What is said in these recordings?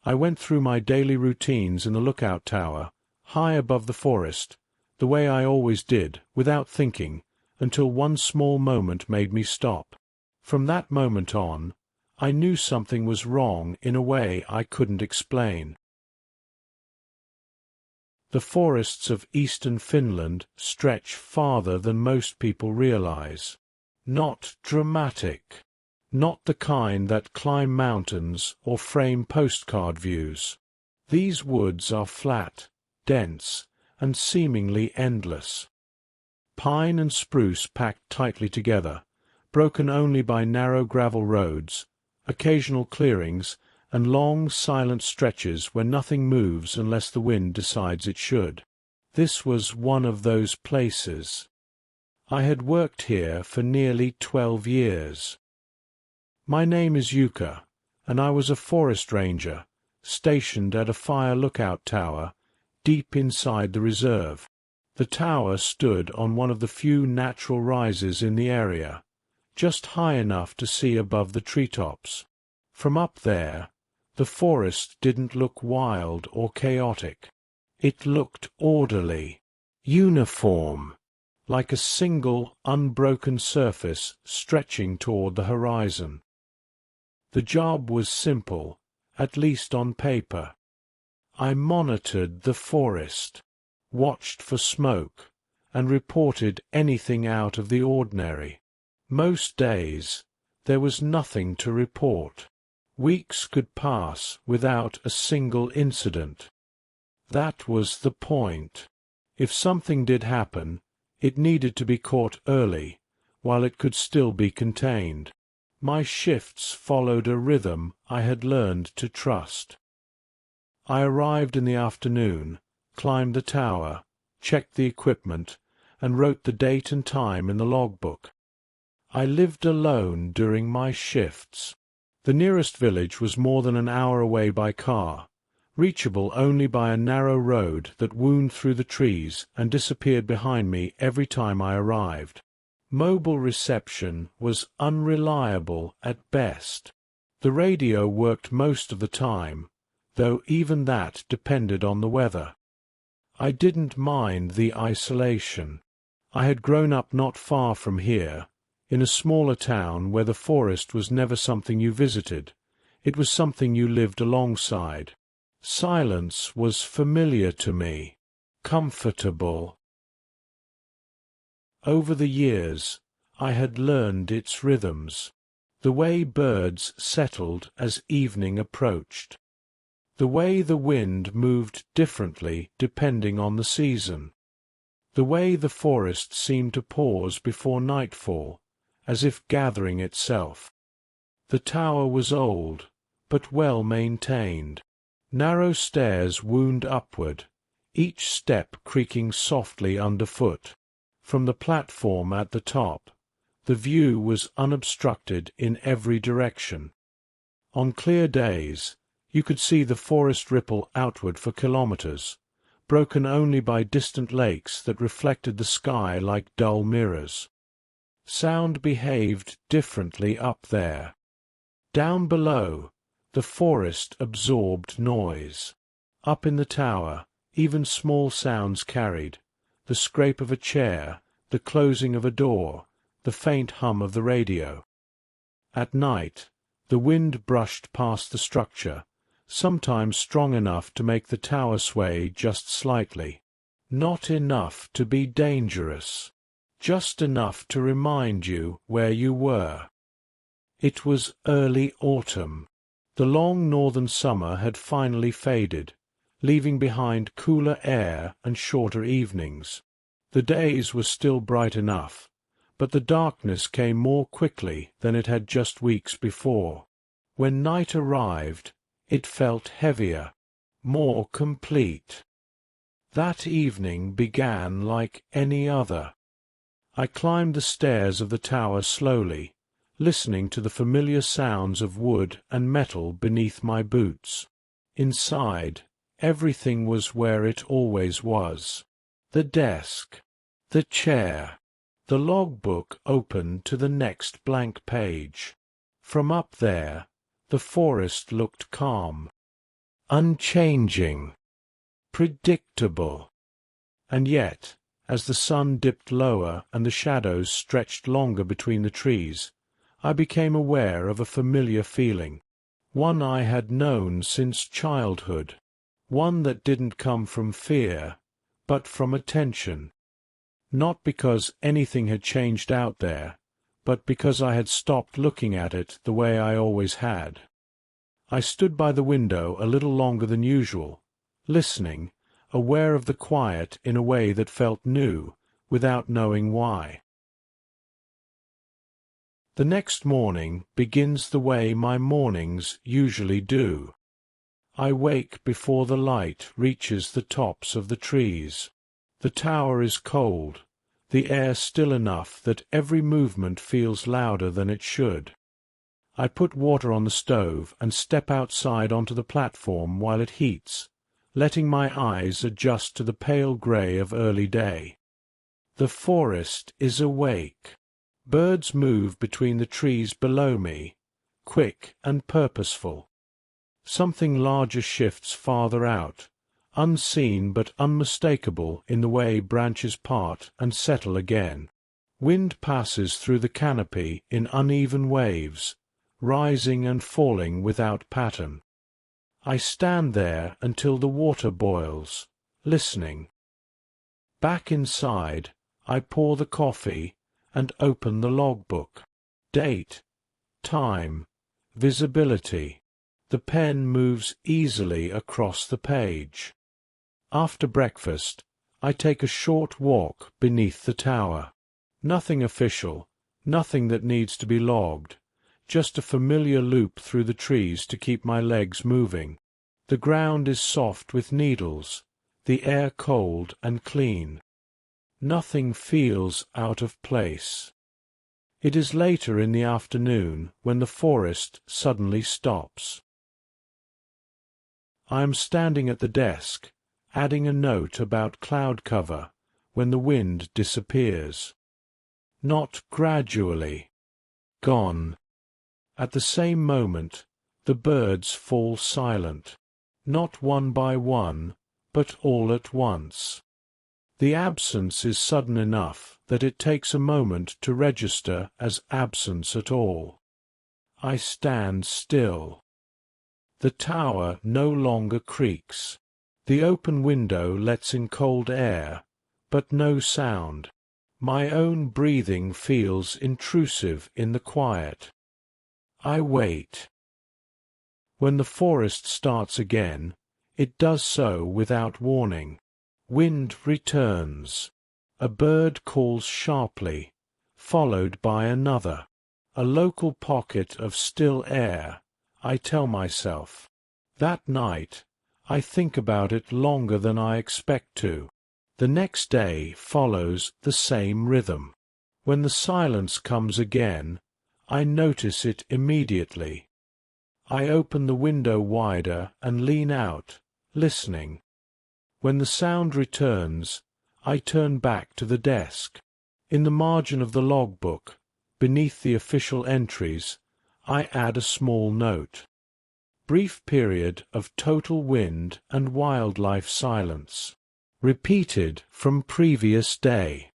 I went through my daily routines in the lookout tower, high above the forest, the way I always did, without thinking, until one small moment made me stop. From that moment on, I knew something was wrong in a way I couldn't explain. The forests of eastern Finland stretch farther than most people realize. Not dramatic. Not the kind that climb mountains or frame postcard views. These woods are flat, dense, and seemingly endless. Pine and spruce packed tightly together, broken only by narrow gravel roads, occasional clearings, and long, silent stretches where nothing moves unless the wind decides it should. This was one of those places. I had worked here for nearly 12 years. My name is Yuka, and I was a forest ranger, stationed at a fire lookout tower, deep inside the reserve. The tower stood on one of the few natural rises in the area, just high enough to see above the treetops. From up there, the forest didn't look wild or chaotic. It looked orderly, uniform, like a single, unbroken surface stretching toward the horizon. The job was simple, at least on paper. I monitored the forest, watched for smoke, and reported anything out of the ordinary. Most days, there was nothing to report. Weeks could pass without a single incident. That was the point. If something did happen, it needed to be caught early, while it could still be contained. My shifts followed a rhythm I had learned to trust. I arrived in the afternoon, climbed the tower, checked the equipment, and wrote the date and time in the logbook. I lived alone during my shifts. The nearest village was more than an hour away by car, reachable only by a narrow road that wound through the trees and disappeared behind me every time I arrived. Mobile reception was unreliable at best. The radio worked most of the time, though even that depended on the weather. I didn't mind the isolation. I had grown up not far from here, in a smaller town where the forest was never something you visited. It was something you lived alongside. Silence was familiar to me, comfortable. Over the years, I had learned its rhythms, the way birds settled as evening approached, the way the wind moved differently depending on the season, the way the forest seemed to pause before nightfall, as if gathering itself. The tower was old, but well maintained. Narrow stairs wound upward, each step creaking softly underfoot. From the platform at the top, the view was unobstructed in every direction. On clear days, you could see the forest ripple outward for kilometers, broken only by distant lakes that reflected the sky like dull mirrors. Sound behaved differently up there. Down below, the forest absorbed noise. Up in the tower, even small sounds carried, the scrape of a chair, the closing of a door, the faint hum of the radio. At night, the wind brushed past the structure, sometimes strong enough to make the tower sway just slightly. Not enough to be dangerous. Just enough to remind you where you were. It was early autumn. The long northern summer had finally faded, leaving behind cooler air and shorter evenings. The days were still bright enough, but the darkness came more quickly than it had just weeks before. When night arrived, it felt heavier, more complete. That evening began like any other. I climbed the stairs of the tower slowly, listening to the familiar sounds of wood and metal beneath my boots. Inside, everything was where it always was. The desk, the chair, the logbook open to the next blank page. From up there, the forest looked calm. unchanging, predictable. And yet, as the sun dipped lower and the shadows stretched longer between the trees, I became aware of a familiar feeling, one I had known since childhood, one that didn't come from fear, but from attention. Not because anything had changed out there, but because I had stopped looking at it the way I always had. I stood by the window a little longer than usual, listening, aware of the quiet in a way that felt new, without knowing why. The next morning begins the way my mornings usually do. I wake before the light reaches the tops of the trees. The tower is cold, the air still enough that every movement feels louder than it should. I put water on the stove and step outside onto the platform while it heats, letting my eyes adjust to the pale grey of early day. The forest is awake. Birds move between the trees below me, quick and purposeful. Something larger shifts farther out, unseen but unmistakable in the way branches part and settle again. Wind passes through the canopy in uneven waves, rising and falling without pattern. I stand there until the water boils, listening. Back inside, I pour the coffee and open the logbook. Date, time, visibility. The pen moves easily across the page. After breakfast, I take a short walk beneath the tower. Nothing official, nothing that needs to be logged, just a familiar loop through the trees to keep my legs moving. The ground is soft with needles, the air cold and clean. Nothing feels out of place. It is later in the afternoon when the forest suddenly stops. I am standing at the desk, adding a note about cloud cover, when the wind disappears. Not gradually. Gone. At the same moment, the birds fall silent, not one by one, but all at once. The absence is sudden enough that it takes a moment to register as absence at all. I stand still. The tower no longer creaks. The open window lets in cold air, but no sound. My own breathing feels intrusive in the quiet. I wait. When the forest starts again, it does so without warning. Wind returns. A bird calls sharply, followed by another. A local pocket of still air, I tell myself. That night, I think about it longer than I expect to. The next day follows the same rhythm. When the silence comes again, I notice it immediately. I open the window wider and lean out, listening. When the sound returns, I turn back to the desk. In the margin of the logbook, beneath the official entries, I add a small note. Brief period of total wind and wildlife silence. Repeated from previous day.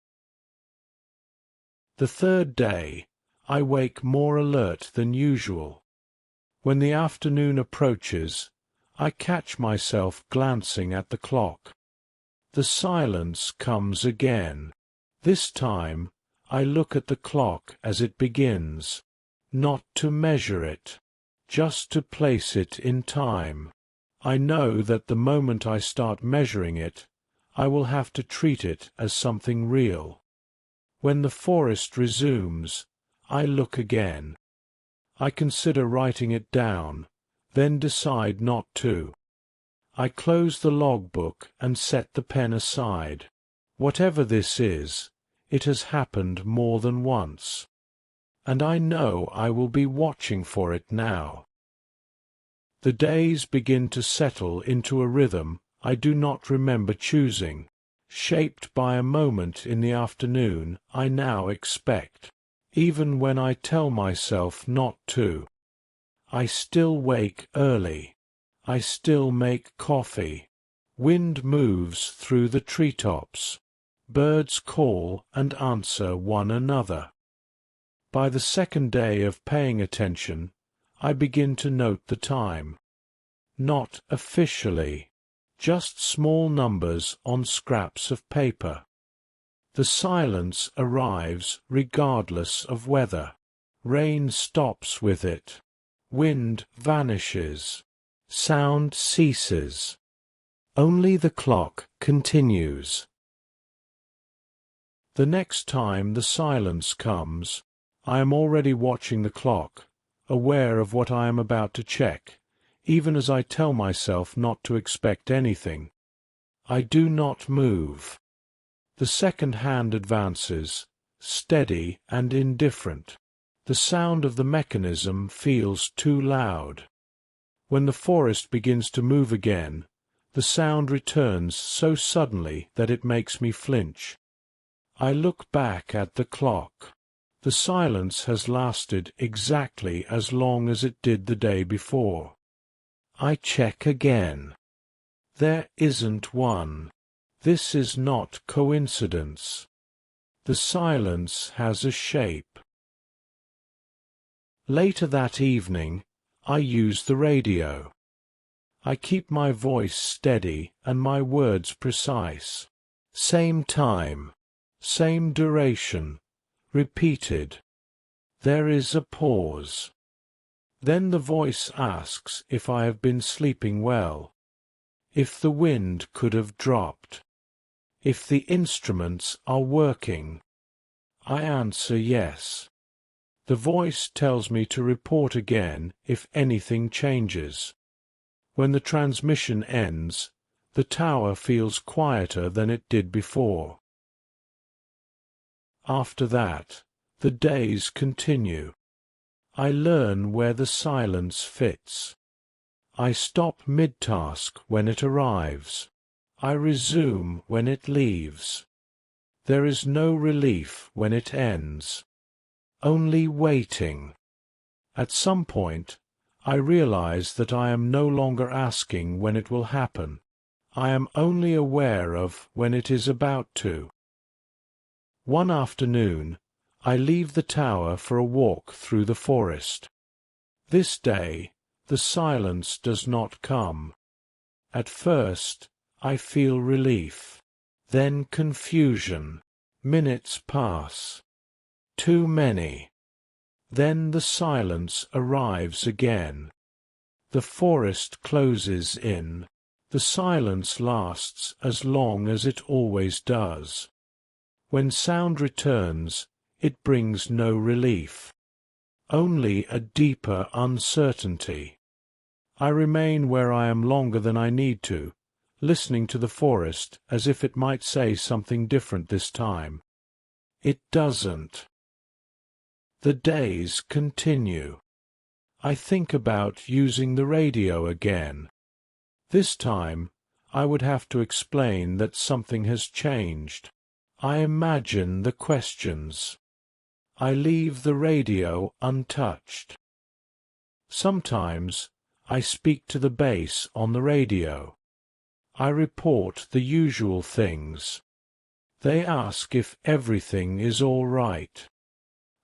The third day, I wake more alert than usual. When the afternoon approaches, I catch myself glancing at the clock. The silence comes again. This time, I look at the clock as it begins, not to measure it, just to place it in time. I know that the moment I start measuring it, I will have to treat it as something real. When the forest resumes, I look again. I consider writing it down, then decide not to. I close the logbook and set the pen aside. Whatever this is, it has happened more than once. And I know I will be watching for it now. The days begin to settle into a rhythm I do not remember choosing, shaped by a moment in the afternoon I now expect, even when I tell myself not to. I still wake early. I still make coffee. Wind moves through the treetops. Birds call and answer one another. By the second day of paying attention, I begin to note the time. Not officially, just small numbers on scraps of paper. The silence arrives regardless of weather. Rain stops with it. Wind vanishes. Sound ceases. Only the clock continues. The next time the silence comes, I am already watching the clock, aware of what I am about to check, even as I tell myself not to expect anything. I do not move. The second hand advances, steady and indifferent. The sound of the mechanism feels too loud. When the forest begins to move again, the sound returns so suddenly that it makes me flinch. I look back at the clock. The silence has lasted exactly as long as it did the day before. I check again. There isn't one. This is not coincidence. The silence has a shape. Later that evening, I use the radio. I keep my voice steady and my words precise. Same time, same duration, repeated. There is a pause. Then the voice asks if I have been sleeping well, if the wind could have dropped, if the instruments are working. I answer yes. The voice tells me to report again if anything changes. When the transmission ends, the tower feels quieter than it did before. After that, the days continue. I learn where the silence fits. I stop mid-task when it arrives. I resume when it leaves. There is no relief when it ends. Only waiting. At some point, I realize that I am no longer asking when it will happen. I am only aware of when it is about to. One afternoon, I leave the tower for a walk through the forest. This day, the silence does not come. At first, I feel relief, then confusion. Minutes pass. Too many. Then the silence arrives again. The forest closes in. The silence lasts as long as it always does. When sound returns, it brings no relief. Only a deeper uncertainty. I remain where I am longer than I need to, listening to the forest as if it might say something different this time. It doesn't. The days continue. I think about using the radio again. This time, I would have to explain that something has changed. I imagine the questions. I leave the radio untouched. Sometimes, I speak to the base on the radio. I report the usual things. They ask if everything is all right.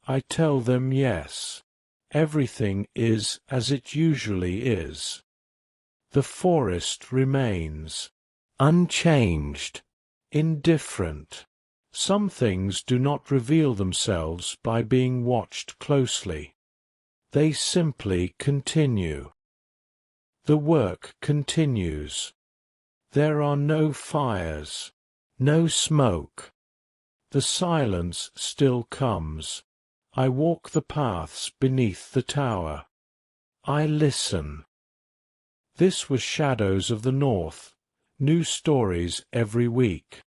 I tell them yes. Everything is as it usually is. The forest remains unchanged, indifferent. Some things do not reveal themselves by being watched closely. They simply continue. The work continues. There are no fires, no smoke. The silence still comes. I walk the paths beneath the tower. I listen. This was Shadows of the North. New stories every week.